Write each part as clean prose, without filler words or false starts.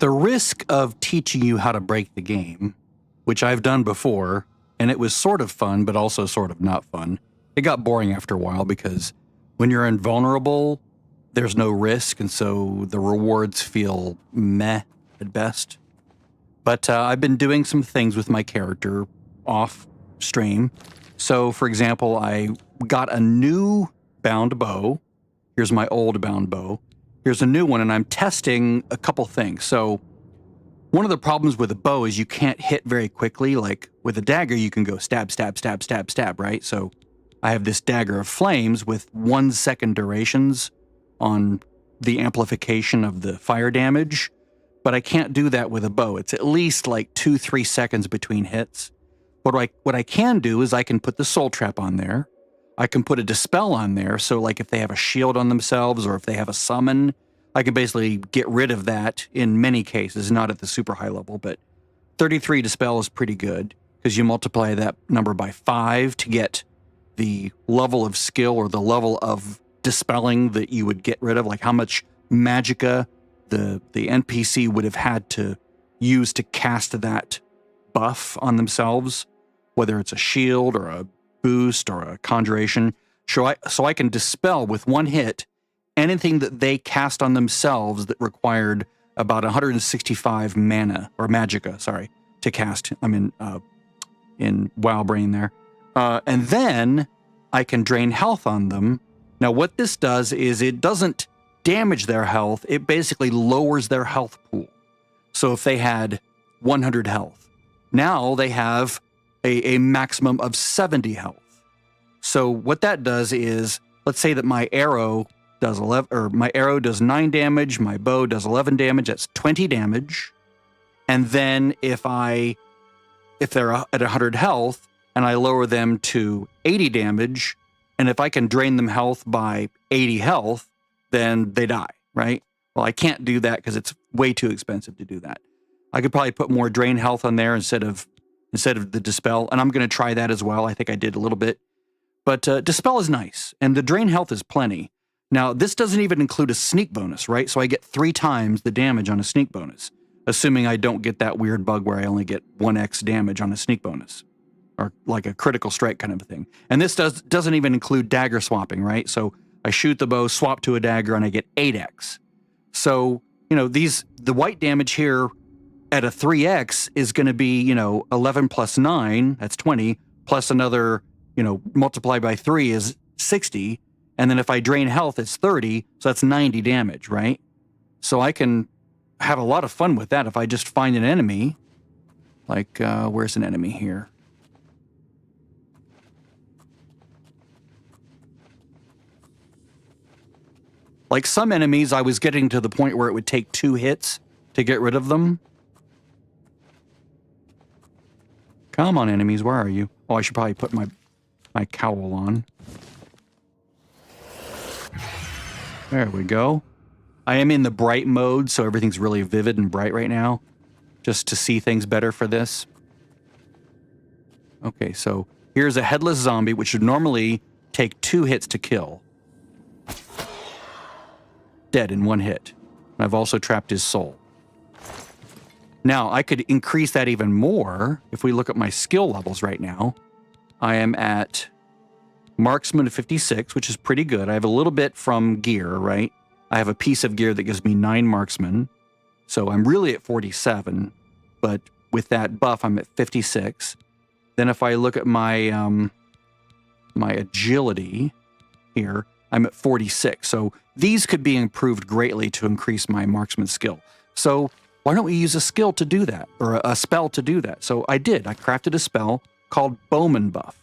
the risk of teaching you how to break the game, which I've done before, and it was sort of fun, but also sort of not fun. It got boring after a while because when you're invulnerable, there's no risk, and so the rewards feel meh at best. But I've been doing some things with my character off stream. So, for example, I got a new bound bow. Here's my old bound bow. Here's a new one, and I'm testing a couple things. So one of the problems with a bow is you can't hit very quickly. Like with a dagger, you can go stab, stab, stab, stab, stab, right? So I have this dagger of flames with 1 second durations on the amplification of the fire damage, but I can't do that with a bow. It's at least like 2-3 seconds between hits. What I can do is I can put the soul trap on there. I can put a dispel on there, so like if they have a shield on themselves or if they have a summon, I can basically get rid of that in many cases, not at the super high level, but 33 dispel is pretty good because you multiply that number by 5 to get the level of skill or the level of dispelling that you would get rid of, like how much magicka the NPC would have had to use to cast that buff on themselves, whether it's a shield or a boost or a conjuration. So I can dispel with one hit anything that they cast on themselves that required about 165 mana or magicka, sorry, to cast. I'm in WoW brain there. And then I can drain health on them. Now what this does is it doesn't damage their health. It basically lowers their health pool. So if they had 100 health, now they have a maximum of 70 health. So what that does is, let's say that my arrow does 9 damage, my bow does 11 damage, that's 20 damage. And then if they're at 100 health and I lower them to 80 damage, and if I can drain them health by 80 health, then they die, right? Well, I can't do that because it's way too expensive to do that. I could probably put more drain health on there instead of the dispel, and I'm going to try that as well. I think I did a little bit. But dispel is nice, and the drain health is plenty. Now, this doesn't even include a sneak bonus, right? So I get 3 times the damage on a sneak bonus, assuming I don't get that weird bug where I only get 1x damage on a sneak bonus, or like a critical strike kind of a thing. And this doesn't even include dagger swapping, right? So I shoot the bow, swap to a dagger, and I get 8x. So, you know, the white damage here at a 3x is going to be, 11 plus 9, that's 20, plus another, multiplied by 3 is 60. And then if I drain health, it's 30, so that's 90 damage, right? So I can have a lot of fun with that if I just find an enemy. Like, where's an enemy here? Like some enemies, I was getting to the point where it would take 2 hits to get rid of them. Come on, enemies, where are you? Oh, I should probably put my cowl on. There we go. I am in the bright mode, so everything's really vivid and bright right now, just to see things better for this. Okay, so here's a headless zombie, which would normally take 2 hits to kill. Dead in 1 hit. And I've also trapped his soul. Now, I could increase that even more. If we look at my skill levels right now, I am at Marksman 56, which is pretty good. I have a little bit from gear, right? I have a piece of gear that gives me 9 Marksman. So I'm really at 47, but with that buff, I'm at 56. Then if I look at my my agility here, I'm at 46. So these could be improved greatly to increase my marksman skill. So why don't we use a skill to do that, or a spell to do that? So I did. I crafted a spell called Bowman Buff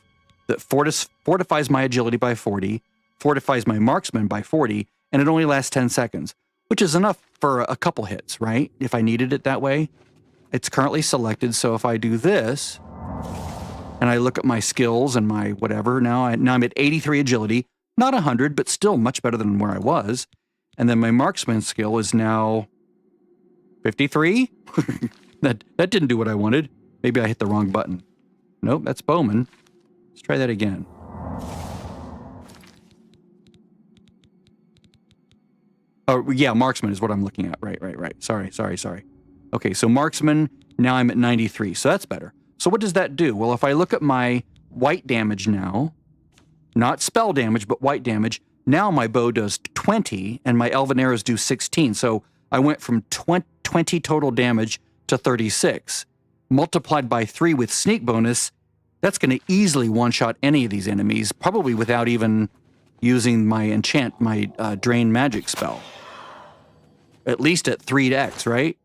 that fortifies my agility by 40, fortifies my marksman by 40, and it only lasts 10 seconds, which is enough for a couple hits, right? If I needed it that way. It's currently selected, so if I do this, and I look at my skills and my whatever, now I'm at 83 agility, not 100, but still much better than where I was. And then my marksman skill is now 53? That didn't do what I wanted. Maybe I hit the wrong button. Nope, that's Bowman. Let's try that again. Oh, yeah, marksman is what I'm looking at. Right. Sorry. Okay, so marksman, now I'm at 93, so that's better. So what does that do? Well, if I look at my white damage now, not spell damage, but white damage, now my bow does 20 and my elven arrows do 16. So I went from 20 total damage to 36. Multiplied by 3 with sneak bonus, that's going to easily one-shot any of these enemies, probably without even using my drain magic spell. At least at 3x, right?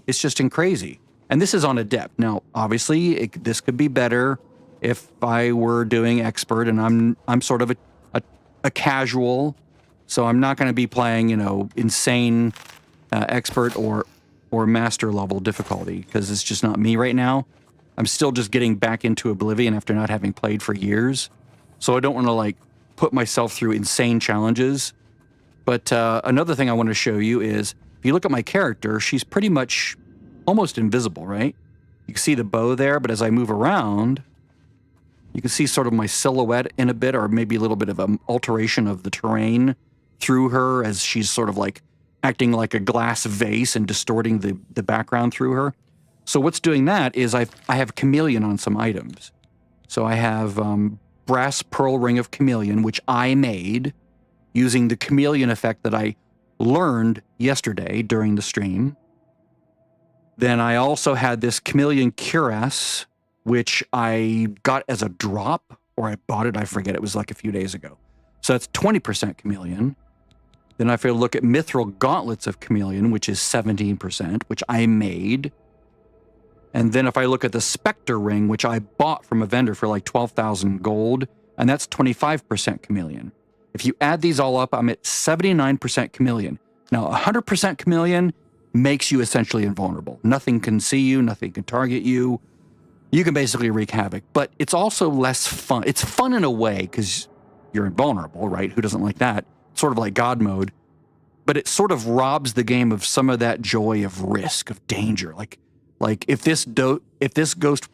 It's just crazy. And this is on adept. Now, obviously, this could be better if I were doing expert, and I'm sort of a casual, so I'm not going to be playing, you know, insane expert or master level difficulty, because it's just not me right now. I'm still just getting back into Oblivion after not having played for years, so I don't want to like put myself through insane challenges. But another thing I want to show you is, if you look at my character, she's pretty much almost invisible, right? You can see the bow there, but as I move around, you can see sort of my silhouette in a bit, or maybe a little bit of an alteration of the terrain through her as she's sort of like acting like a glass vase and distorting the background through her. So what's doing that is I have chameleon on some items. So I have brass pearl ring of chameleon, which I made using the chameleon effect that I learned yesterday during the stream. Then I also had this chameleon cuirass, which I got as a drop, or I bought it, I forget, it was like a few days ago. So that's 20% chameleon. Then if I look at mithril gauntlets of chameleon, which is 17%, which I made. And then if I look at the specter ring, which I bought from a vendor for like 12,000 gold, and that's 25% chameleon. If you add these all up, I'm at 79% chameleon. Now, 100% chameleon makes you essentially invulnerable. Nothing can see you, nothing can target you. You can basically wreak havoc, but it's also less fun. It's fun in a way because you're invulnerable, right? Who doesn't like that? It's sort of like God mode, but it sort of robs the game of some of that joy of risk, of danger. Like if this ghost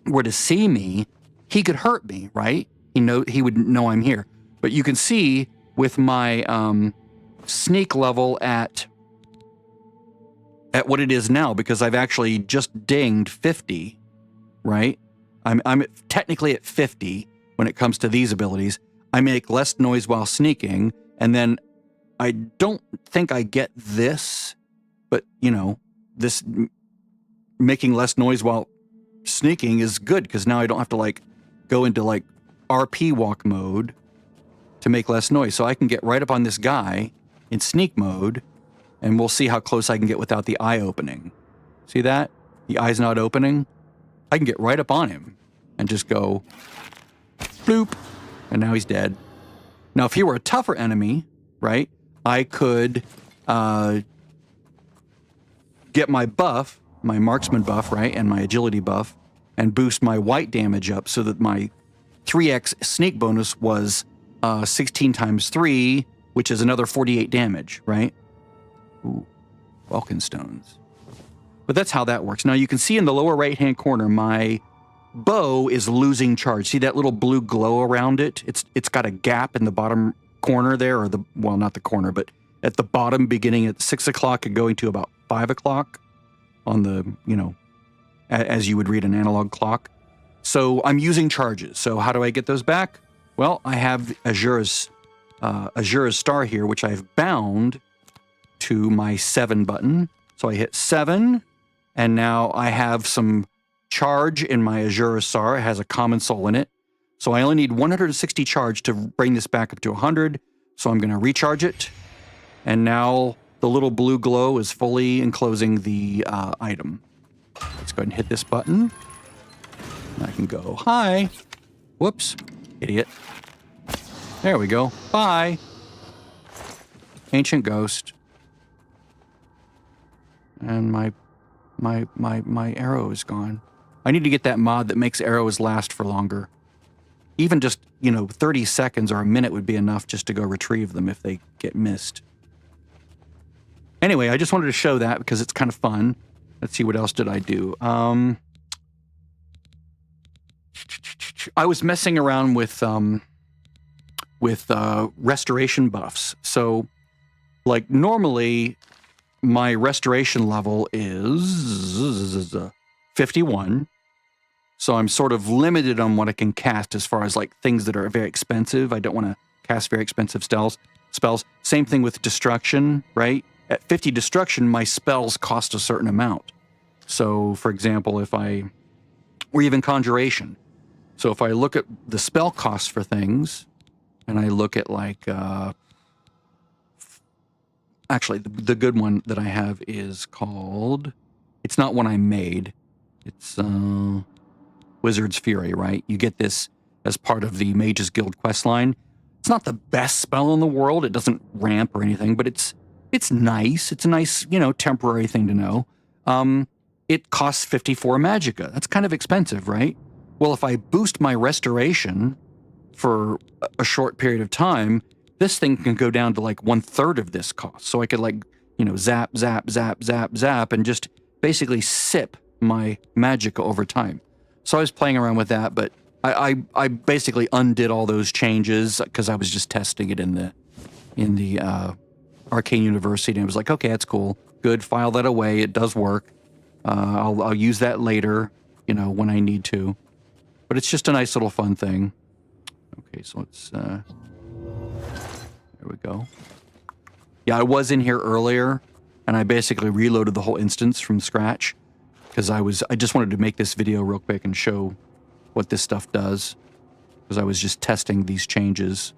were to see me, he could hurt me, right? He would know I'm here. But you can see with my sneak level at what it is now, because I've actually just dinged 50, right? I'm technically at 50 when it comes to these abilities. I make less noise while sneaking, and then I don't think I get this, but you know, this making less noise while sneaking is good, because now I don't have to like go into like RP walk mode to make less noise. So I can get right up on this guy in sneak mode, and we'll see how close I can get without the eye opening. See that? The eye's not opening. I can get right up on him and just go bloop, and now he's dead. Now, if he were a tougher enemy, right, I could get my buff, my marksman buff, right, and my agility buff, and boost my white damage up so that my 3x sneak bonus was 16 times 3, which is another 48 damage, right? Ooh, Vulcan stones. But that's how that works. Now, you can see in the lower right-hand corner, my bow is losing charge. See that little blue glow around it? It's got a gap in the bottom corner there, or well, not the corner, but at the bottom, beginning at 6 o'clock and going to about 5 o'clock on the, you know, as you would read an analog clock. So I'm using charges. So how do I get those back? Well, I have Azura's star here, which I've bound to my 7 button. So I hit 7, and now I have some charge in my Azura star. It has a common soul in it. So I only need 160 charge to bring this back up to 100. So I'm going to recharge it. And now the little blue glow is fully enclosing the item. Let's go ahead and hit this button. And I can go, hi. Whoops, idiot. There we go. Bye. Ancient ghost. And my arrow is gone. I need to get that mod that makes arrows last for longer. Even just, 30 seconds or a minute would be enough just to go retrieve them if they get missed. Anyway, I just wanted to show that because it's kind of fun. Let's see, what else did I do? I was messing around with restoration buffs. So, like, normally my restoration level is 51. So I'm sort of limited on what I can cast as far as like things that are very expensive. I don't want to cast very expensive spells. Same thing with destruction, right? At 50 destruction, my spells cost a certain amount. So for example, or even conjuration. So if I look at the spell costs for things, and I look at like, actually the good one that I have is called, it's not one I made. It's, Wizard's Fury, right? You get this as part of the Mages Guild questline. It's not the best spell in the world. It doesn't ramp or anything, but it's nice. It's a nice, temporary thing to know. It costs 54 magicka. That's kind of expensive, right? Well, if I boost my restoration for a short period of time, this thing can go down to like 1/3 of this cost. So I could like, zap, zap, zap, zap, zap, and just basically sip my magicka over time. So I was playing around with that, but I basically undid all those changes because I was just testing it in the Arcane University, and it was like, okay, that's cool, good, file that away. It does work. I'll use that later, when I need to. But it's just a nice little fun thing. Okay, so let's. There we go. Yeah, I was in here earlier, and I basically reloaded the whole instance from scratch. Because I just wanted to make this video real quick and show what this stuff does. Because I was just testing these changes.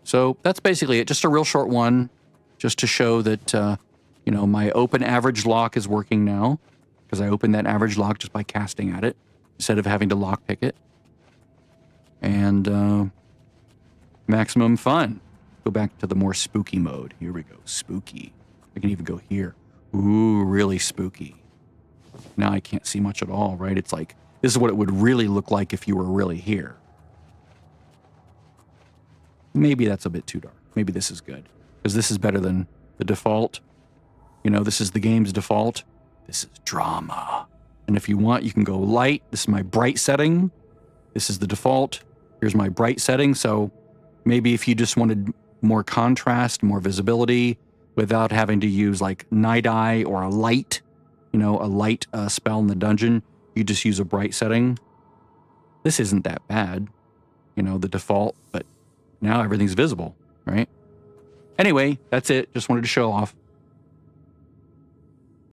So that's basically it. Just a real short one. Just to show that, my open average lock is working now. Because I opened that average lock just by casting at it. Instead of having to lockpick it. And maximum fun. Go back to the more spooky mode. Here we go. Spooky. I can even go here. Ooh, really spooky. Now I can't see much at all, right? It's like, this is what it would really look like if you were really here. Maybe that's a bit too dark. Maybe this is good. Because this is better than the default. This is the game's default. This is drama. And if you want, you can go light. This is my bright setting. This is the default. Here's my bright setting. So maybe if you just wanted more contrast, more visibility, without having to use like Night Eye or a light, a light spell in the dungeon, you just use a bright setting. This isn't that bad, the default, but now everything's visible, right? Anyway, that's it. Just wanted to show off.